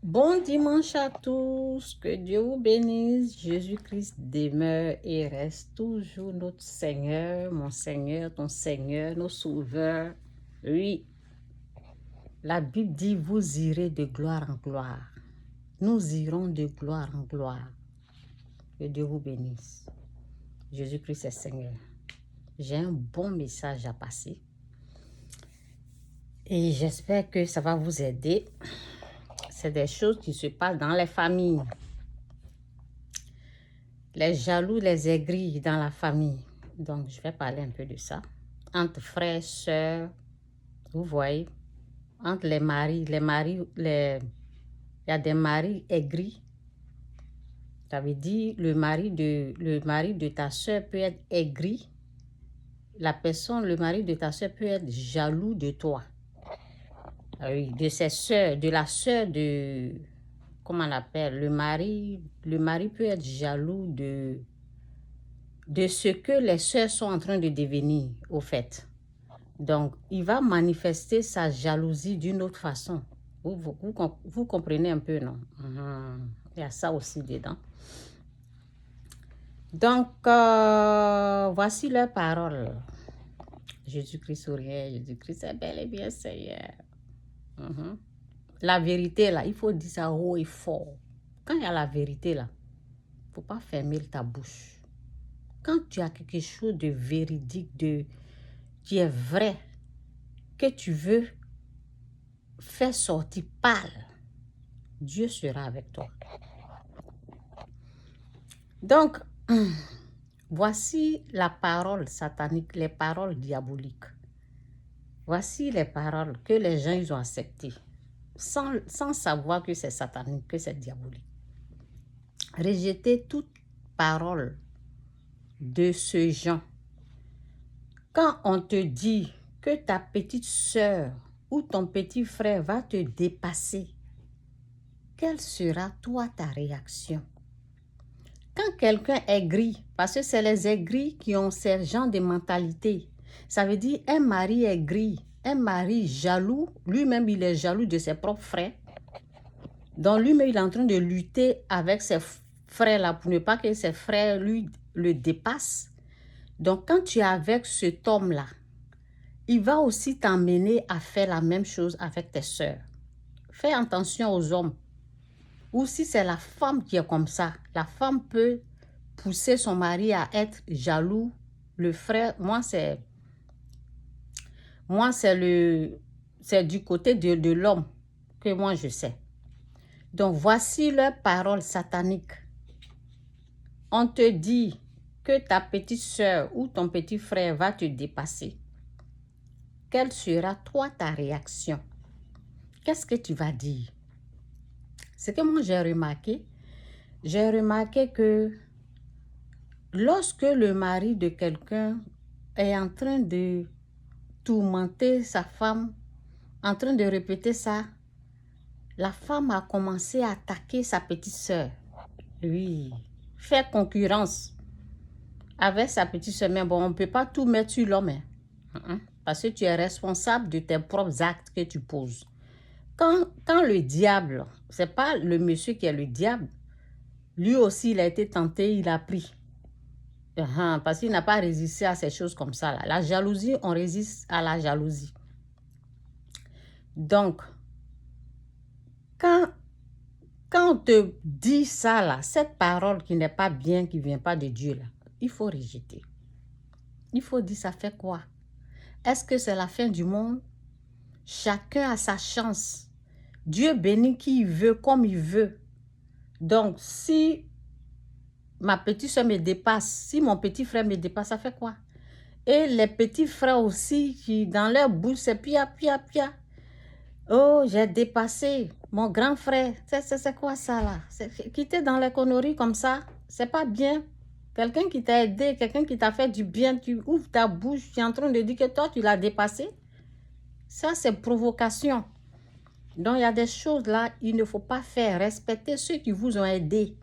Bon dimanche à tous, que Dieu vous bénisse. Jésus-Christ demeure et reste toujours notre Seigneur, mon Seigneur, ton Seigneur, nos sauveurs. Oui, la Bible dit, vous irez de gloire en gloire. Nous irons de gloire en gloire. Que Dieu vous bénisse. Jésus-Christ est Seigneur. J'ai un bon message à passer. Et j'espère que ça va vous aider. C'est des choses qui se passent dans les familles. Les jaloux, les aigris dans la famille. Donc, je vais parler un peu de ça. Entre frères, sœurs, vous voyez, entre les maris, il y a des maris aigris. Ça veut dire le mari de ta sœur peut être aigri. Le mari de ta sœur peut être jaloux de toi. Oui, de ses sœurs, de la sœur de, comment on appelle, le mari peut être jaloux de ce que les sœurs sont en train de devenir, au fait. Donc, il va manifester sa jalousie d'une autre façon. Vous comprenez un peu, non? Il y a ça aussi dedans. Donc, voici leurs paroles. Jésus-Christ souriait, Jésus-Christ est bel et bien Seigneur. La vérité, là, il faut dire ça haut et fort. Quand il y a la vérité, là, il ne faut pas fermer ta bouche. Quand tu as quelque chose de véridique, qui est vrai, que tu veux faire sortir, parle. Dieu sera avec toi. Donc, voici la parole satanique, les paroles diaboliques. Voici les paroles que les gens ils ont acceptées, sans savoir que c'est satanique, que c'est diabolique. Rejetez toute parole de ce genre. Quand on te dit que ta petite sœur ou ton petit frère va te dépasser, quelle sera toi ta réaction? Quand quelqu'un est gris, parce que c'est les aigris qui ont ce genre de mentalité, ça veut dire un mari aigri, un mari jaloux, lui-même il est jaloux de ses propres frères. Donc lui-même il est en train de lutter avec ses frères-là pour ne pas que ses frères lui le dépassent. Donc quand tu es avec cet homme-là, il va aussi t'emmener à faire la même chose avec tes sœurs. Fais attention aux hommes. Ou si c'est la femme qui est comme ça, la femme peut pousser son mari à être jaloux. Le frère, c'est du côté de l'homme que moi je sais. Donc voici leurs paroles sataniques. On te dit que ta petite soeur ou ton petit frère va te dépasser. Quelle sera toi ta réaction? Qu'est-ce que tu vas dire? Ce que moi j'ai remarqué que lorsque le mari de quelqu'un est en train de tourmenter sa femme, en train de répéter ça, la femme a commencé à attaquer sa petite sœur. Oui, faire concurrence avec sa petite sœur. Mais bon, on ne peut pas tout mettre sur l'homme. Parce que tu es responsable de tes propres actes que tu poses. Quand le diable, ce n'est pas le monsieur qui est le diable, lui aussi il a été tenté, il a pris. Parce qu'il n'a pas résisté à ces choses comme ça. Là. La jalousie, on résiste à la jalousie. Donc, quand on te dit ça, là, cette parole qui n'est pas bien, qui ne vient pas de Dieu, là, il faut rejeter. Il faut dire, ça fait quoi? Est-ce que c'est la fin du monde? Chacun a sa chance. Dieu bénit qui il veut, comme il veut. Donc, si ma petite soeur me dépasse, si mon petit frère me dépasse, ça fait quoi? Et les petits frères aussi, qui dans leur bouche, c'est pia, pia, pia. Oh, j'ai dépassé mon grand frère. C'est quoi ça là? Quitter dans les conneries comme ça, c'est pas bien. Quelqu'un qui t'a aidé, quelqu'un qui t'a fait du bien, tu ouvres ta bouche, tu es en train de dire que toi, tu l'as dépassé. Ça, c'est provocation. Donc, il y a des choses là, il ne faut pas faire. Respectez ceux qui vous ont aidé.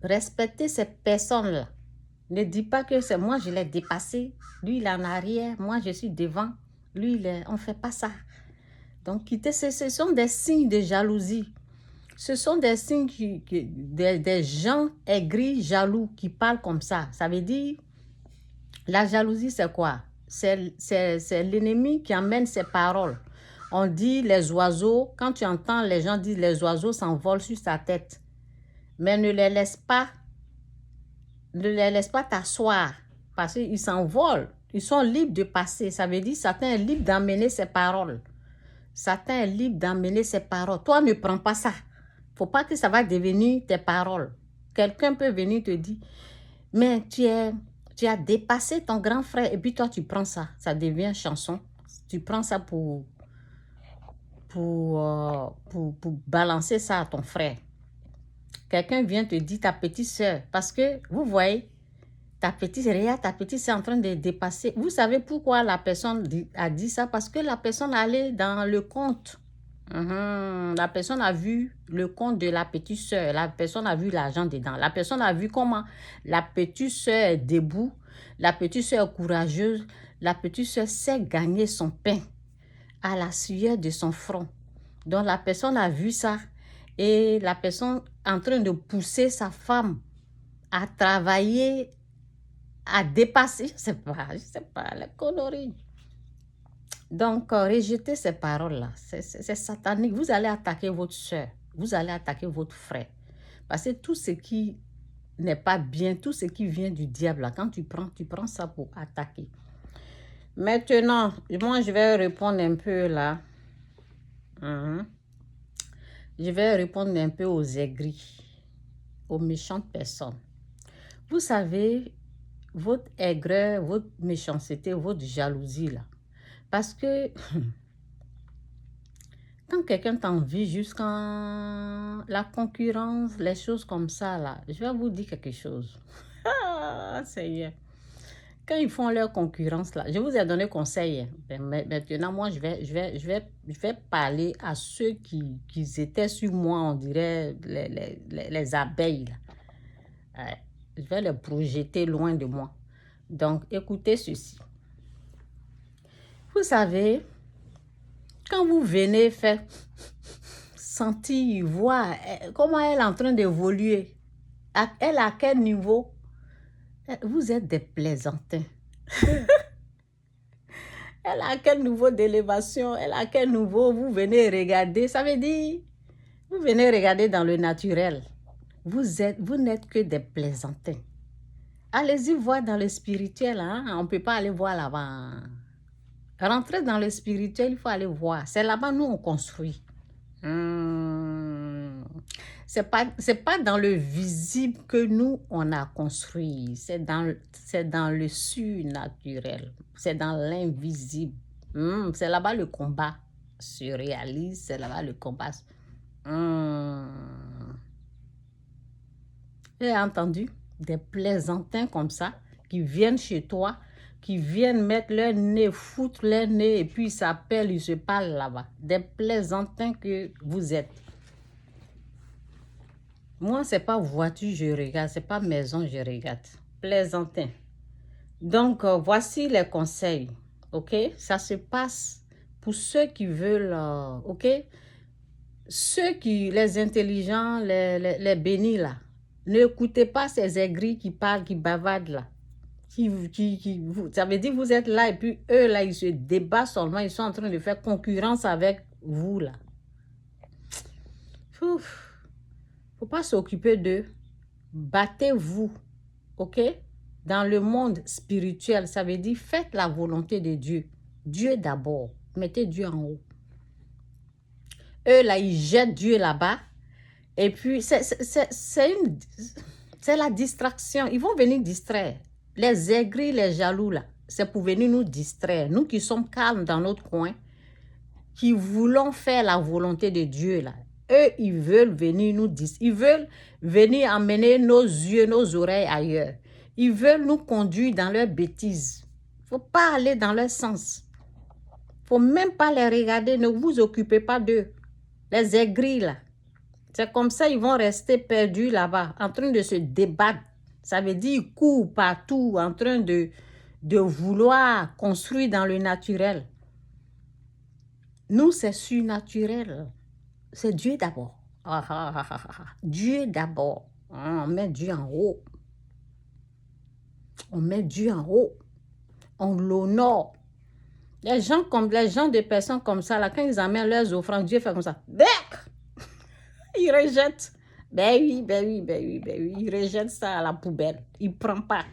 Respectez ces personnes-là. Ne dis pas que c'est moi, je l'ai dépassé. Lui, il est en arrière. Moi, je suis devant. Lui, on ne fait pas ça. Donc, quitter, ce sont des signes de jalousie. Ce sont des signes, des gens aigris, jaloux, qui parlent comme ça. Ça veut dire, la jalousie, c'est quoi? C'est l'ennemi qui amène ses paroles. On dit les oiseaux, quand tu entends les gens dire les oiseaux s'envolent sur sa tête, mais ne les laisse pas t'asseoir parce qu'ils s'envolent. Ils sont libres de passer. Ça veut dire Satan est libre d'amener ses paroles. Satan est libre d'amener ses paroles. Toi, ne prends pas ça. Faut pas que ça va devenir tes paroles. Quelqu'un peut venir te dire, mais tu as dépassé ton grand frère et puis toi, tu prends ça. Ça devient chanson. Tu prends ça pour balancer ça à ton frère. Quelqu'un vient te dire ta petite soeur. Parce que, vous voyez, ta petite soeur est en train de dépasser. Vous savez pourquoi la personne a dit ça? Parce que la personne allait dans le compte. La personne a vu le compte de la petite soeur. La personne a vu l'argent dedans. La personne a vu comment la petite soeur est debout. La petite soeur est courageuse. La petite soeur sait gagner son pain à la sueur de son front. Donc la personne a vu ça et la personne en train de pousser sa femme à travailler, à dépasser, je sais pas, les conneries. Donc, rejetez ces paroles-là. C'est satanique. Vous allez attaquer votre soeur. Vous allez attaquer votre frère. Parce que tout ce qui n'est pas bien, tout ce qui vient du diable, là, quand tu prends ça pour attaquer. Maintenant, moi, je vais répondre un peu là. Je vais répondre un peu aux aigris, aux méchantes personnes. Vous savez, votre aigreur, votre méchanceté, votre jalousie là. Parce que quand quelqu'un t'envie jusqu'à la concurrence, les choses comme ça là, je vais vous dire quelque chose. Seigneur. Quand ils font leur concurrence là, je vous ai donné conseil. Mais maintenant, moi, je vais parler à ceux qui étaient sur moi, on dirait les abeilles là. Je vais les projeter loin de moi. Donc, écoutez ceci. Vous savez, quand vous venez faire sentir, voir comment elle est en train d'évoluer, elle à quel niveau, vous êtes des plaisantins. Elle a quel niveau d'élévation, elle a quel niveau, vous venez regarder, ça veut dire, vous venez regarder dans le naturel. Vous n'êtes que des plaisantins. Allez-y voir dans le spirituel, hein? On ne peut pas aller voir là-bas. Rentrer dans le spirituel, il faut aller voir. C'est là-bas nous on construit. C'est pas dans le visible que nous on a construit. C'est dans le surnaturel. C'est dans l'invisible. C'est là-bas le combat se réalise. C'est là-bas le combat. J'ai entendu des plaisantins comme ça qui viennent chez toi, qui viennent mettre leur nez, foutre leur nez et puis ils s'appellent, ils se parlent là-bas. Des plaisantins que vous êtes. Moi, c'est pas voiture je regarde, c'est pas maison je regarde. Plaisantin. Donc, voici les conseils. OK? Ça se passe pour ceux qui veulent, OK? Ceux qui, les intelligents, les bénis là. N'écoutez pas ces aigris qui parlent, qui bavardent là. Ça veut dire que vous êtes là et puis eux là, ils se débattent seulement, ils sont en train de faire concurrence avec vous là. Faut pas s'occuper d'eux. Battez-vous, ok? Dans le monde spirituel, ça veut dire faites la volonté de Dieu. Dieu d'abord. Mettez Dieu en haut. Eux là, ils jettent Dieu là-bas. Et puis, c'est la distraction. Ils vont venir distraire. Les aigris, les jaloux, là, c'est pour venir nous distraire. Nous qui sommes calmes dans notre coin, qui voulons faire la volonté de Dieu, là. Eux, ils veulent venir nous distraire. Ils veulent venir emmener nos yeux, nos oreilles ailleurs. Ils veulent nous conduire dans leurs bêtises. Il ne faut pas aller dans leur sens. Il ne faut même pas les regarder. Ne vous occupez pas d'eux. Les aigris, là. C'est comme ça, ils vont rester perdus là-bas, en train de se débattre. Ça veut dire ils courent partout, en train de vouloir construire dans le naturel. Nous, c'est surnaturel. C'est Dieu d'abord. Dieu d'abord. On met Dieu en haut. On met Dieu en haut. On l'honore. Les gens des personnes comme ça, là, quand ils amènent leurs offrandes, Dieu fait comme ça. Ils rejettent. Ben oui. Ils rejettent ça à la poubelle. Ils ne prennent pas.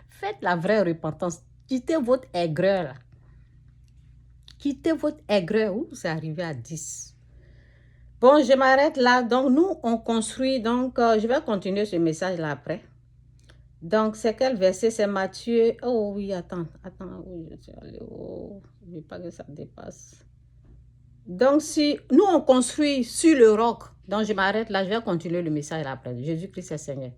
Faites la vraie repentance. Quittez votre aigreur, là. Quittez votre aigreur. Ouh, c'est arrivé à 10. Bon, je m'arrête là. Donc, nous, on construit. Donc, je vais continuer ce message-là après. Donc, c'est quel verset? C'est Matthieu. Oh oui, attends. Oui, je suis allée. Oh, je ne veux pas que ça dépasse. Donc, si nous, on construit sur le roc. Donc, je m'arrête là. Je vais continuer le message après. Jésus-Christ est Seigneur.